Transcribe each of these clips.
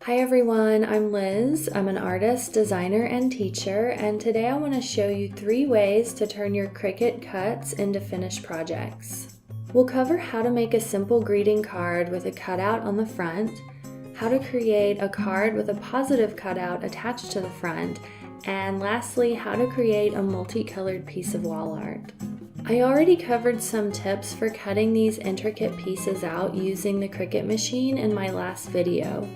Hi everyone, I'm Liz. I'm an artist, designer, and teacher, and today I want to show you 3 ways to turn your Cricut cuts into finished projects. We'll cover how to make a simple greeting card with a cutout on the front, how to create a card with a positive cutout attached to the front, and lastly, how to create a multicolored piece of wall art. I already covered some tips for cutting these intricate pieces out using the Cricut machine in my last video.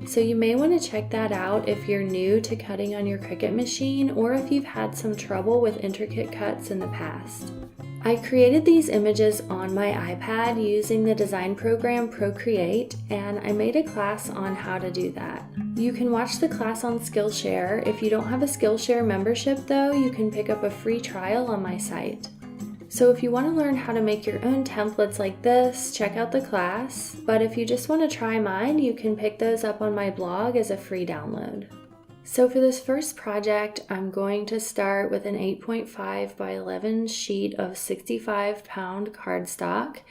So you may want to check that out if you're new to cutting on your Cricut machine or if you've had some trouble with intricate cuts in the past. I created these images on my iPad using the design program Procreate, and I made a class on how to do that. You can watch the class on Skillshare. If you don't have a Skillshare membership though, you can pick up a free trial on my site. So if you want to learn how to make your own templates like this, check out the class. But if you just want to try mine, you can pick those up on my blog as a free download. So for this first project, I'm going to start with an 8.5 by 11 sheet of 65-pound cardstock.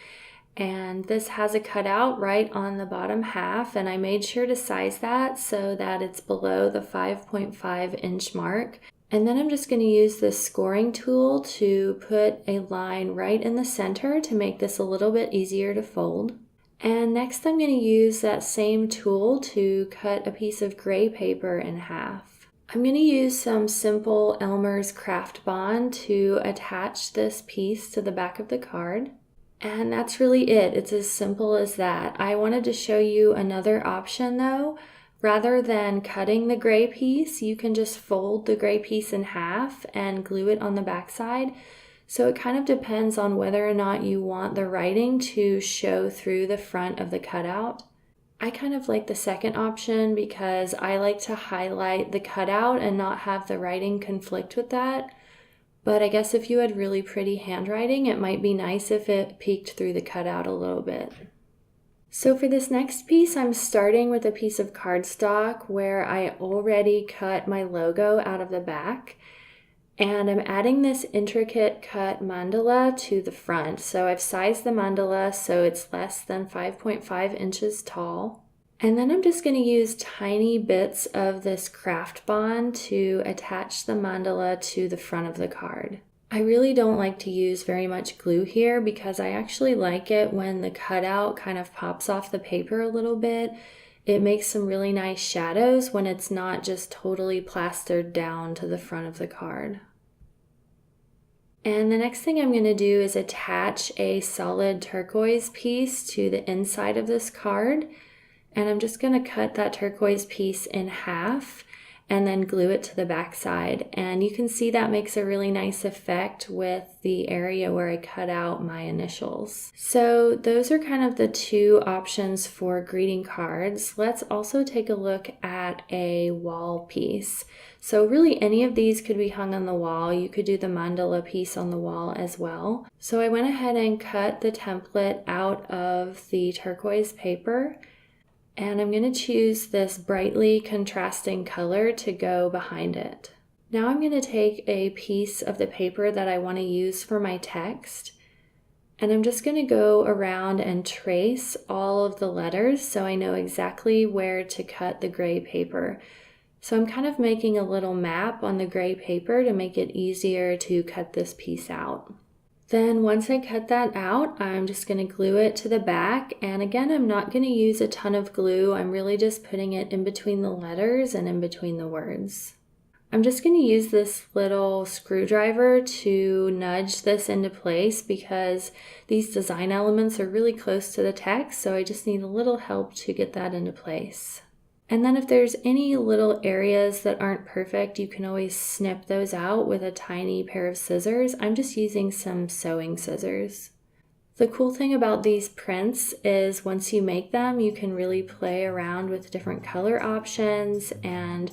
And this has a cutout right on the bottom half, and I made sure to size that so that it's below the 5.5 inch mark. And then I'm just going to use this scoring tool to put a line right in the center to make this a little bit easier to fold. And next I'm going to use that same tool to cut a piece of gray paper in half. I'm going to use some simple Elmer's craft bond to attach this piece to the back of the card. And that's really it. It's as simple as that. I wanted to show you another option though. Rather than cutting the gray piece, you can just fold the gray piece in half and glue it on the backside. So it kind of depends on whether or not you want the writing to show through the front of the cutout. I kind of like the second option because I like to highlight the cutout and not have the writing conflict with that. But I guess if you had really pretty handwriting, it might be nice if it peeked through the cutout a little bit. So for this next piece, I'm starting with a piece of cardstock where I already cut my logo out of the back. And I'm adding this intricate cut mandala to the front. So I've sized the mandala so it's less than 5.5 inches tall. And then I'm just going to use tiny bits of this craft bond to attach the mandala to the front of the card. I really don't like to use very much glue here because I actually like it when the cutout kind of pops off the paper a little bit. It makes some really nice shadows when it's not just totally plastered down to the front of the card. And the next thing I'm going to do is attach a solid turquoise piece to the inside of this card. And I'm just going to cut that turquoise piece in half and then glue it to the back side. And you can see that makes a really nice effect with the area where I cut out my initials. So those are kind of the 2 options for greeting cards. Let's also take a look at a wall piece. So really any of these could be hung on the wall. You could do the mandala piece on the wall as well. So I went ahead and cut the template out of the turquoise paper. And I'm going to choose this brightly contrasting color to go behind it. Now I'm going to take a piece of the paper that I want to use for my text, and I'm just going to go around and trace all of the letters so I know exactly where to cut the gray paper. So I'm kind of making a little map on the gray paper to make it easier to cut this piece out. Then once I cut that out, I'm just going to glue it to the back. And again, I'm not going to use a ton of glue. I'm really just putting it in between the letters and in between the words. I'm just going to use this little screwdriver to nudge this into place because these design elements are really close to the text. So I just need a little help to get that into place. And then if there's any little areas that aren't perfect, you can always snip those out with a tiny pair of scissors. I'm just using some sewing scissors. The cool thing about these prints is once you make them, you can really play around with different color options and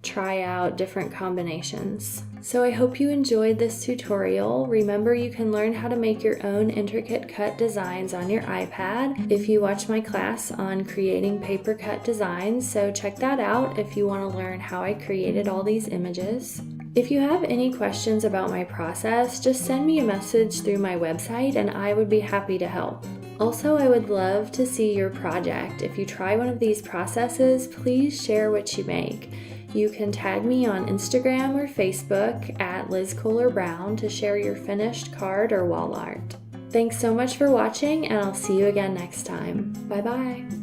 try out different combinations. So I hope you enjoyed this tutorial. Remember, you can learn how to make your own intricate cut designs on your iPad if you watch my class on creating paper cut designs, so check that out if you want to learn how I created all these images. If you have any questions about my process, just send me a message through my website and I would be happy to help. Also, I would love to see your project. If you try one of these processes, please share what you make. You can tag me on Instagram or Facebook at Liz Kohler Brown to share your finished card or wall art. Thanks so much for watching, and I'll see you again next time. Bye bye.